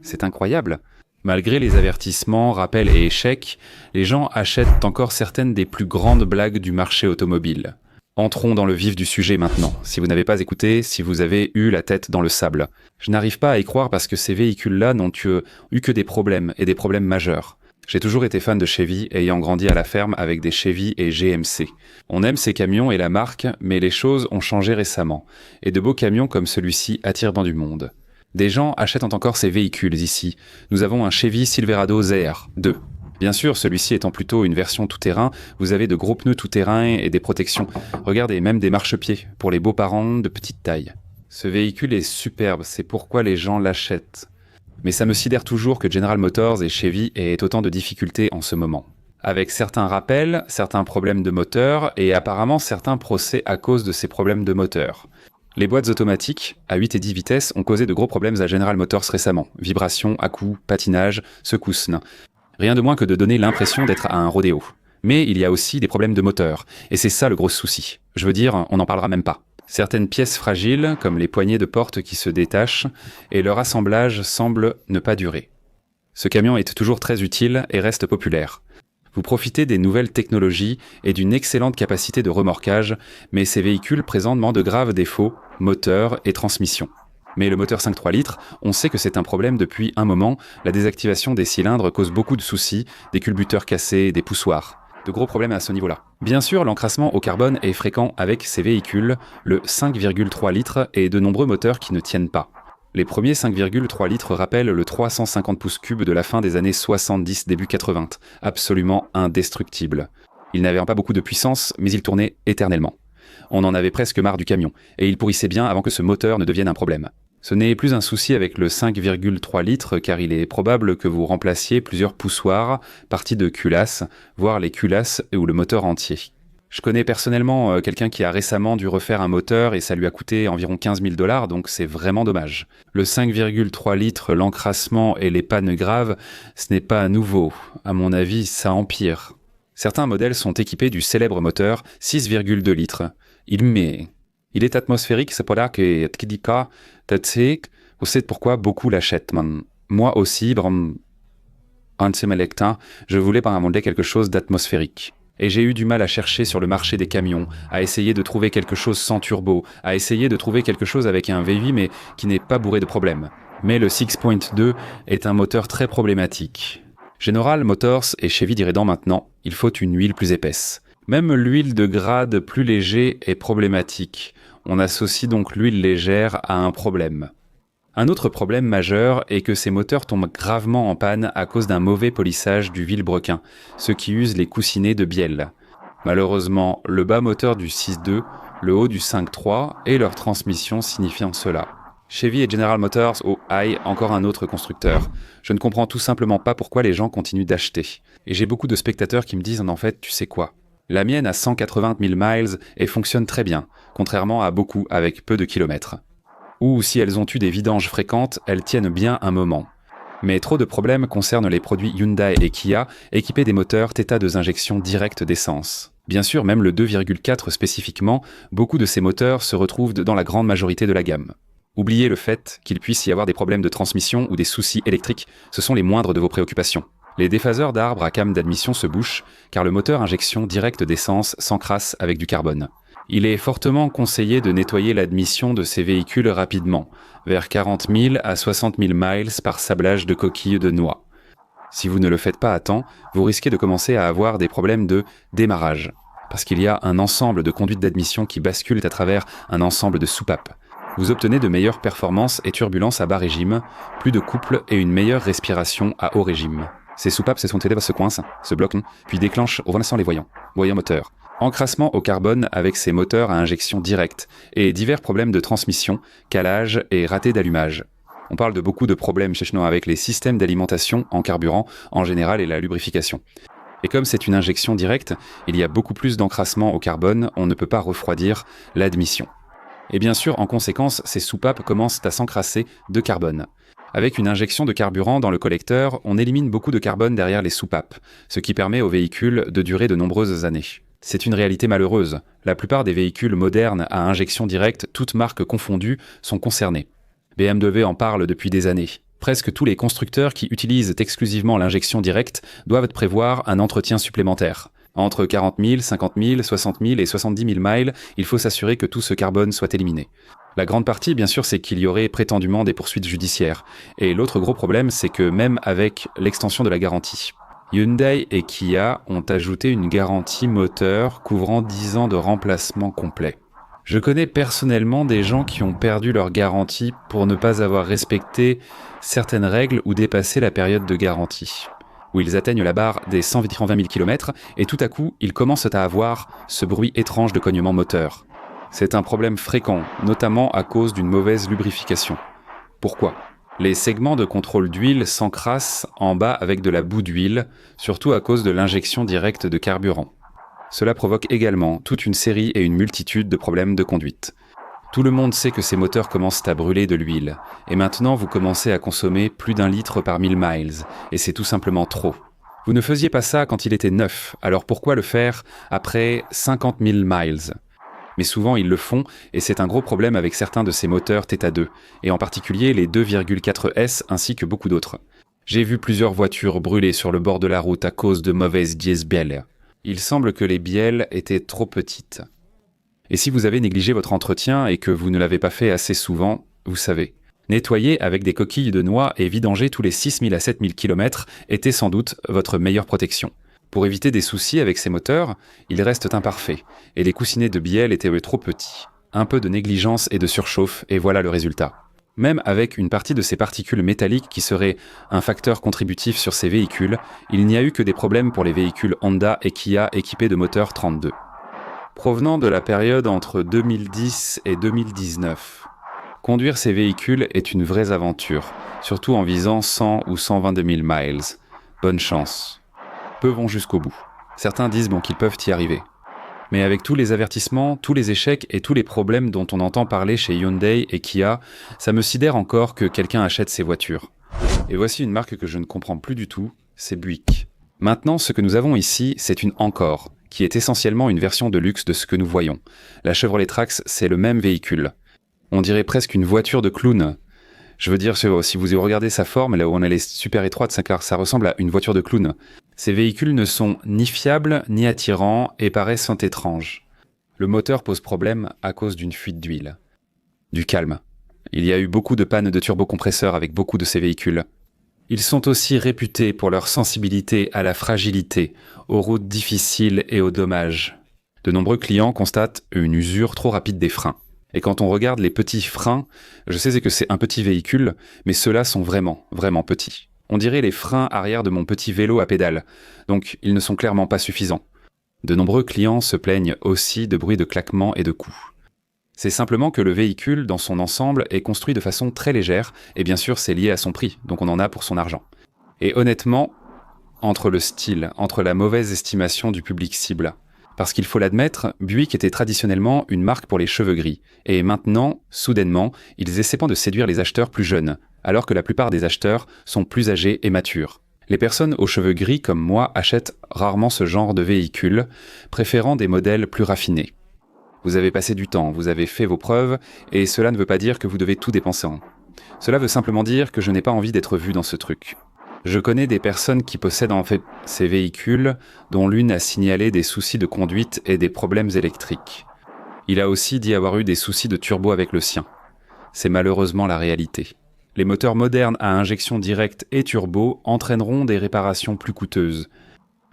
C'est incroyable. Malgré les avertissements, rappels et échecs, les gens achètent encore certaines des plus grandes blagues du marché automobile. Entrons dans le vif du sujet maintenant, si vous n'avez pas écouté, si vous avez eu la tête dans le sable. Je n'arrive pas à y croire parce que ces véhicules-là n'ont eu que des problèmes, et des problèmes majeurs. J'ai toujours été fan de Chevy, ayant grandi à la ferme avec des Chevy et GMC. On aime ces camions et la marque, mais les choses ont changé récemment, et de beaux camions comme celui-ci attirent dans du monde. Des gens achètent encore ces véhicules ici. Nous avons un Chevy Silverado ZR 2. Bien sûr, celui-ci étant plutôt une version tout-terrain, vous avez de gros pneus tout-terrain et des protections. Regardez, même des marchepieds, pour les beaux-parents de petite taille. Ce véhicule est superbe, c'est pourquoi les gens l'achètent. Mais ça me sidère toujours que General Motors et Chevy aient autant de difficultés en ce moment. Avec certains rappels, certains problèmes de moteur et apparemment certains procès à cause de ces problèmes de moteur. Les boîtes automatiques, à 8 et 10 vitesses, ont causé de gros problèmes à General Motors récemment. Vibrations, à-coups, patinage, secousses. Rien de moins que de donner l'impression d'être à un rodéo. Mais il y a aussi des problèmes de moteur, et c'est ça le gros souci. Je veux dire, on n'en parlera même pas. Certaines pièces fragiles, comme les poignées de porte qui se détachent, et leur assemblage semble ne pas durer. Ce camion est toujours très utile et reste populaire. Vous profitez des nouvelles technologies et d'une excellente capacité de remorquage, mais ces véhicules présentent de graves défauts, moteur et transmission. Mais le moteur 5.3 litres, on sait que c'est un problème depuis un moment, la désactivation des cylindres cause beaucoup de soucis, des culbuteurs cassés, des poussoirs. De gros problèmes à ce niveau-là. Bien sûr, l'encrassement au carbone est fréquent avec ces véhicules, le 5,3 litres et de nombreux moteurs qui ne tiennent pas. Les premiers 5,3 litres rappellent le 350 pouces cubes de la fin des années 70, début 80, absolument indestructible. Il n'avait pas beaucoup de puissance, mais il tournait éternellement. On en avait presque marre du camion, et il pourrissait bien avant que ce moteur ne devienne un problème. Ce n'est plus un souci avec le 5,3 litres car il est probable que vous remplaciez plusieurs poussoirs, parties de culasses, voire les culasses ou le moteur entier. Je connais personnellement quelqu'un qui a récemment dû refaire un moteur et ça lui a coûté environ 15 000 $, donc c'est vraiment dommage. Le 5,3 litres, l'encrassement et les pannes graves, ce n'est pas nouveau. À mon avis, ça empire. Certains modèles sont équipés du célèbre moteur 6,2 litres. Il est atmosphérique, c'est pour là que vous savez pourquoi beaucoup l'achètent. Moi aussi, je voulais par un modèle quelque chose d'atmosphérique. Et j'ai eu du mal à chercher sur le marché des camions, à essayer de trouver quelque chose sans turbo, à essayer de trouver quelque chose avec un V8 mais qui n'est pas bourré de problèmes. Mais le 6.2 est un moteur très problématique. General Motors et Chevy diraient maintenant, il faut une huile plus épaisse. Même l'huile de grade plus léger est problématique. On associe donc l'huile légère à un problème. Un autre problème majeur est que ces moteurs tombent gravement en panne à cause d'un mauvais polissage du vilebrequin, ce qui use les coussinets de bielle. Malheureusement, le bas moteur du 6.2, le haut du 5.3 et leur transmission signifiant cela. Chevy et General Motors au high, encore un autre constructeur. Je ne comprends tout simplement pas pourquoi les gens continuent d'acheter. Et j'ai beaucoup de spectateurs qui me disent en fait, tu sais quoi ? La mienne a 180 000 miles et fonctionne très bien, contrairement à beaucoup avec peu de kilomètres. Ou si elles ont eu des vidanges fréquentes, elles tiennent bien un moment. Mais trop de problèmes concernent les produits Hyundai et Kia équipés des moteurs Theta 2 injection directe d'essence. Bien sûr, même le 2,4 spécifiquement, beaucoup de ces moteurs se retrouvent dans la grande majorité de la gamme. Oubliez le fait qu'il puisse y avoir des problèmes de transmission ou des soucis électriques, ce sont les moindres de vos préoccupations. Les déphaseurs d'arbres à cam d'admission se bouchent, car le moteur injection directe d'essence s'encrasse avec du carbone. Il est fortement conseillé de nettoyer l'admission de ces véhicules rapidement, vers 40 000 à 60 000 miles par sablage de coquilles de noix. Si vous ne le faites pas à temps, vous risquez de commencer à avoir des problèmes de démarrage, parce qu'il y a un ensemble de conduites d'admission qui basculent à travers un ensemble de soupapes. Vous obtenez de meilleures performances et turbulences à bas régime, plus de couple et une meilleure respiration à haut régime. Ces soupapes se coincent, se bloquent, puis déclenchent au renaissant les voyants moteur. Encrassement au carbone avec ces moteurs à injection directe et divers problèmes de transmission, calage et raté d'allumage. On parle de beaucoup de problèmes chez Schnau avec les systèmes d'alimentation en carburant en général et la lubrification. Et comme c'est une injection directe, il y a beaucoup plus d'encrassement au carbone, on ne peut pas refroidir l'admission. Et bien sûr, en conséquence, ces soupapes commencent à s'encrasser de carbone. Avec une injection de carburant dans le collecteur, on élimine beaucoup de carbone derrière les soupapes, ce qui permet au véhicule de durer de nombreuses années. C'est une réalité malheureuse. La plupart des véhicules modernes à injection directe, toutes marques confondues, sont concernés. BMW en parle depuis des années. Presque tous les constructeurs qui utilisent exclusivement l'injection directe doivent prévoir un entretien supplémentaire. Entre 40 000, 50 000, 60 000 et 70 000 miles, il faut s'assurer que tout ce carbone soit éliminé. La grande partie, bien sûr, c'est qu'il y aurait prétendument des poursuites judiciaires. Et l'autre gros problème, c'est que même avec l'extension de la garantie, Hyundai et Kia ont ajouté une garantie moteur couvrant 10 ans de remplacement complet. Je connais personnellement des gens qui ont perdu leur garantie pour ne pas avoir respecté certaines règles ou dépassé la période de garantie, où ils atteignent la barre des 120 000 km et tout à coup, ils commencent à avoir ce bruit étrange de cognement moteur. C'est un problème fréquent, notamment à cause d'une mauvaise lubrification. Pourquoi ? Les segments de contrôle d'huile s'encrassent en bas avec de la boue d'huile, surtout à cause de l'injection directe de carburant. Cela provoque également toute une série et une multitude de problèmes de conduite. Tout le monde sait que ces moteurs commencent à brûler de l'huile, et maintenant vous commencez à consommer plus d'1 litre par 1000 miles, et c'est tout simplement trop. Vous ne faisiez pas ça quand il était neuf, alors pourquoi le faire après 50 000 miles ? Mais souvent ils le font, et c'est un gros problème avec certains de ces moteurs Theta 2, et en particulier les 2,4S ainsi que beaucoup d'autres. J'ai vu plusieurs voitures brûler sur le bord de la route à cause de mauvaises diesbielles. Il semble que les bielles étaient trop petites. Et si vous avez négligé votre entretien et que vous ne l'avez pas fait assez souvent, vous savez. Nettoyer avec des coquilles de noix et vidanger tous les 6 000 à 7 000 km était sans doute votre meilleure protection. Pour éviter des soucis avec ces moteurs, ils restent imparfaits, et les coussinets de bielle étaient trop petits. Un peu de négligence et de surchauffe, et voilà le résultat. Même avec une partie de ces particules métalliques qui seraient un facteur contributif sur ces véhicules, il n'y a eu que des problèmes pour les véhicules Honda et Kia équipés de moteurs 32. Provenant de la période entre 2010 et 2019, conduire ces véhicules est une vraie aventure, surtout en visant 100 ou 122 000 miles. Bonne chance. Peu vont jusqu'au bout. Certains disent qu'ils peuvent y arriver. Mais avec tous les avertissements, tous les échecs et tous les problèmes dont on entend parler chez Hyundai et Kia, ça me sidère encore que quelqu'un achète ces voitures. Et voici une marque que je ne comprends plus du tout, c'est Buick. Maintenant, ce que nous avons ici, c'est une Encore, qui est essentiellement une version de luxe de ce que nous voyons. La Chevrolet Trax, c'est le même véhicule. On dirait presque une voiture de clown. Je veux dire, si vous regardez sa forme, là où elle est super étroite, ça ressemble à une voiture de clown. Ces véhicules ne sont ni fiables, ni attirants, et paraissent étranges. Le moteur pose problème à cause d'une fuite d'huile. Du calme. Il y a eu beaucoup de pannes de turbocompresseurs avec beaucoup de ces véhicules. Ils sont aussi réputés pour leur sensibilité à la fragilité, aux routes difficiles et aux dommages. De nombreux clients constatent une usure trop rapide des freins. Et quand on regarde les petits freins, je sais que c'est un petit véhicule, mais ceux-là sont vraiment, vraiment petits. On dirait les freins arrière de mon petit vélo à pédales, donc ils ne sont clairement pas suffisants. De nombreux clients se plaignent aussi de bruits de claquements et de coups. C'est simplement que le véhicule, dans son ensemble, est construit de façon très légère, et bien sûr c'est lié à son prix, donc on en a pour son argent. Et honnêtement, entre le style, entre la mauvaise estimation du public cible, parce qu'il faut l'admettre, Buick était traditionnellement une marque pour les cheveux gris, et maintenant, soudainement, ils essaient de séduire les acheteurs plus jeunes, alors que la plupart des acheteurs sont plus âgés et matures. Les personnes aux cheveux gris comme moi achètent rarement ce genre de véhicule, préférant des modèles plus raffinés. Vous avez passé du temps, vous avez fait vos preuves, et cela ne veut pas dire que vous devez tout dépenser en. Cela veut simplement dire que je n'ai pas envie d'être vu dans ce truc. Je connais des personnes qui possèdent en fait ces véhicules, dont l'une a signalé des soucis de conduite et des problèmes électriques. Il a aussi dit avoir eu des soucis de turbo avec le sien. C'est malheureusement la réalité. Les moteurs modernes à injection directe et turbo entraîneront des réparations plus coûteuses.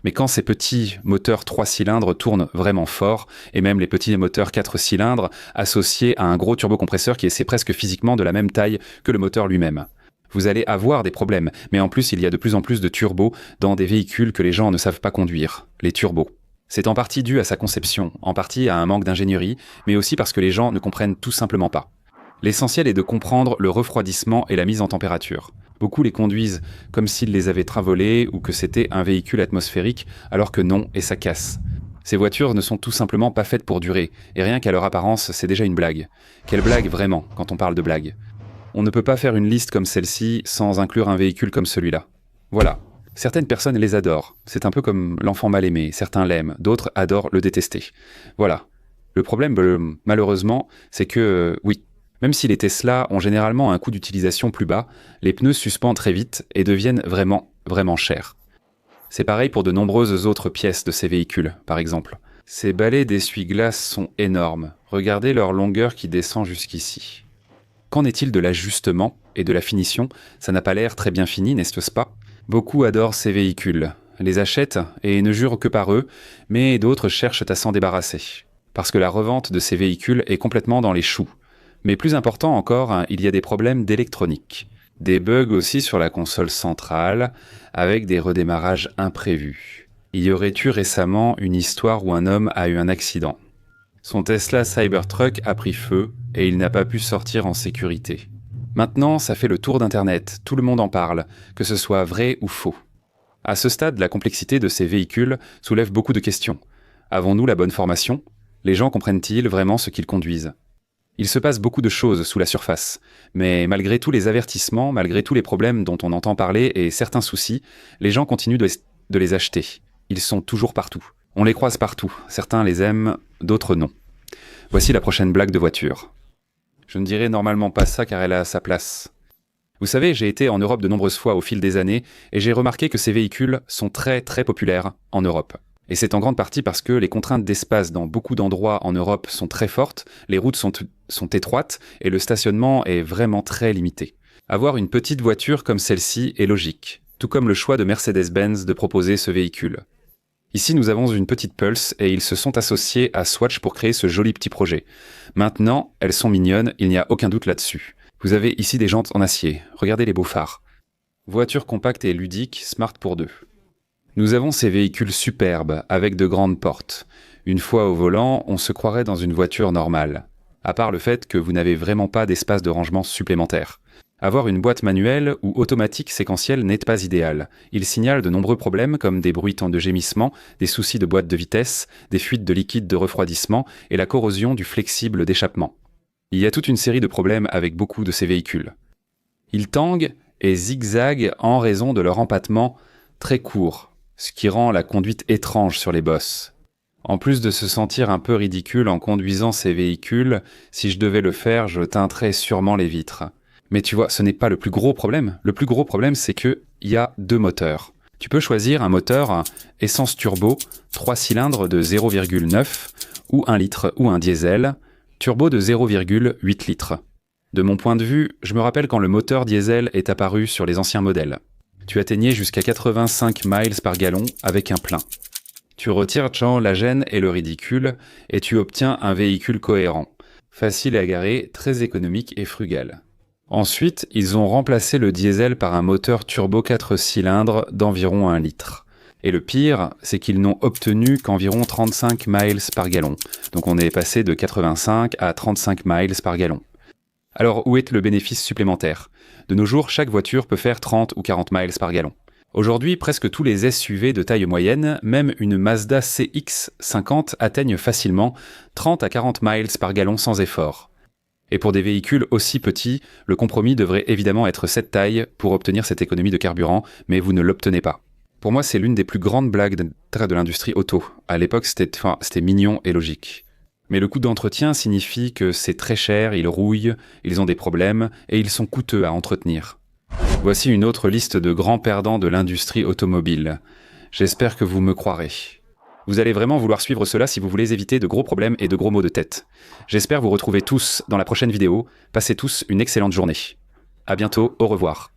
Mais quand ces petits moteurs 3 cylindres tournent vraiment fort, et même les petits moteurs 4 cylindres associés à un gros turbocompresseur qui est presque physiquement de la même taille que le moteur lui-même, vous allez avoir des problèmes. Mais en plus, il y a de plus en plus de turbos dans des véhicules que les gens ne savent pas conduire, les turbos. C'est en partie dû à sa conception, en partie à un manque d'ingénierie, mais aussi parce que les gens ne comprennent tout simplement pas. L'essentiel est de comprendre le refroidissement et la mise en température. Beaucoup les conduisent comme s'ils les avaient travolés ou que c'était un véhicule atmosphérique, alors que non, et ça casse. Ces voitures ne sont tout simplement pas faites pour durer, et rien qu'à leur apparence, c'est déjà une blague. Quelle blague vraiment, quand on parle de blague ? On ne peut pas faire une liste comme celle-ci sans inclure un véhicule comme celui-là. Voilà. Certaines personnes les adorent. C'est un peu comme l'enfant mal aimé. Certains l'aiment, d'autres adorent le détester. Voilà. Le problème, malheureusement, c'est que, oui, Même si les Tesla ont généralement un coût d'utilisation plus bas, les pneus suspendent très vite et deviennent vraiment chers. C'est pareil pour de nombreuses autres pièces de ces véhicules, par exemple. Ces balais d'essuie-glace sont énormes. Regardez leur longueur qui descend jusqu'ici. Qu'en est-il de l'ajustement et de la finition? Ça n'a pas l'air très bien fini, n'est-ce pas? Beaucoup adorent ces véhicules, les achètent et ne jurent que par eux, mais d'autres cherchent à s'en débarrasser. Parce que la revente de ces véhicules est complètement dans les choux. Mais plus important encore, il y a des problèmes d'électronique. Des bugs aussi sur la console centrale, avec des redémarrages imprévus. Il y aurait eu récemment une histoire où un homme a eu un accident. Son Tesla Cybertruck a pris feu et il n'a pas pu sortir en sécurité. Maintenant, ça fait le tour d'Internet, tout le monde en parle, que ce soit vrai ou faux. À ce stade, la complexité de ces véhicules soulève beaucoup de questions. Avons-nous la bonne formation? Les gens comprennent-ils vraiment ce qu'ils conduisent? Il se passe beaucoup de choses sous la surface, mais malgré tous les avertissements, malgré tous les problèmes dont on entend parler et certains soucis, les gens continuent de les acheter. Ils sont toujours partout. On les croise partout. Certains les aiment, d'autres non. Voici la prochaine blague de voiture. Je ne dirais normalement pas ça car elle a sa place. Vous savez, j'ai été en Europe de nombreuses fois au fil des années et j'ai remarqué que ces véhicules sont très populaires en Europe. Et c'est en grande partie parce que les contraintes d'espace dans beaucoup d'endroits en Europe sont très fortes, les routes sont étroites et le stationnement est vraiment très limité. Avoir une petite voiture comme celle-ci est logique, tout comme le choix de Mercedes-Benz de proposer ce véhicule. Ici, nous avons une petite Pulse et ils se sont associés à Swatch pour créer ce joli petit projet. Maintenant, elles sont mignonnes, il n'y a aucun doute là-dessus. Vous avez ici des jantes en acier, regardez les beaux phares. Voiture compacte et ludique, smart pour deux. Nous avons ces véhicules superbes, avec de grandes portes. Une fois au volant, on se croirait dans une voiture normale. À part le fait que vous n'avez vraiment pas d'espace de rangement supplémentaire. Avoir une boîte manuelle ou automatique séquentielle n'est pas idéal. Il signale de nombreux problèmes comme des bruitants de gémissement, des soucis de boîte de vitesse, des fuites de liquide de refroidissement et la corrosion du flexible d'échappement. Il y a toute une série de problèmes avec beaucoup de ces véhicules. Ils tanguent et zigzaguent en raison de leur empattement très court, ce qui rend la conduite étrange sur les bosses. En plus de se sentir un peu ridicule en conduisant ces véhicules, si je devais le faire, je teinterais sûrement les vitres. Mais tu vois, ce n'est pas le plus gros problème. Le plus gros problème, c'est qu'il y a deux moteurs. Tu peux choisir un moteur essence turbo, 3 cylindres de 0,9 ou 1 litre ou un diesel, turbo de 0,8 litres. De mon point de vue, je me rappelle quand le moteur diesel est apparu sur les anciens modèles. Tu atteignais jusqu'à 85 miles par gallon avec un plein. Tu retires la gêne et le ridicule et tu obtiens un véhicule cohérent, facile à garer, très économique et frugal. Ensuite, ils ont remplacé le diesel par un moteur turbo 4 cylindres d'environ 1 litre. Et le pire, c'est qu'ils n'ont obtenu qu'environ 35 miles par gallon. Donc on est passé de 85 à 35 miles par gallon. Alors où est le bénéfice supplémentaire? De nos jours, chaque voiture peut faire 30 ou 40 miles par gallon. Aujourd'hui, presque tous les SUV de taille moyenne, même une Mazda CX-50 atteignent facilement 30 à 40 miles par gallon sans effort. Et pour des véhicules aussi petits, le compromis devrait évidemment être cette taille pour obtenir cette économie de carburant, mais vous ne l'obtenez pas. Pour moi, c'est l'une des plus grandes blagues de l'industrie auto. À l'époque, c'était mignon et logique. Mais le coût d'entretien signifie que c'est très cher, ils rouillent, ils ont des problèmes et ils sont coûteux à entretenir. Voici une autre liste de grands perdants de l'industrie automobile. J'espère que vous me croirez. Vous allez vraiment vouloir suivre cela si vous voulez éviter de gros problèmes et de gros maux de tête. J'espère vous retrouver tous dans la prochaine vidéo. Passez tous une excellente journée. À bientôt, au revoir.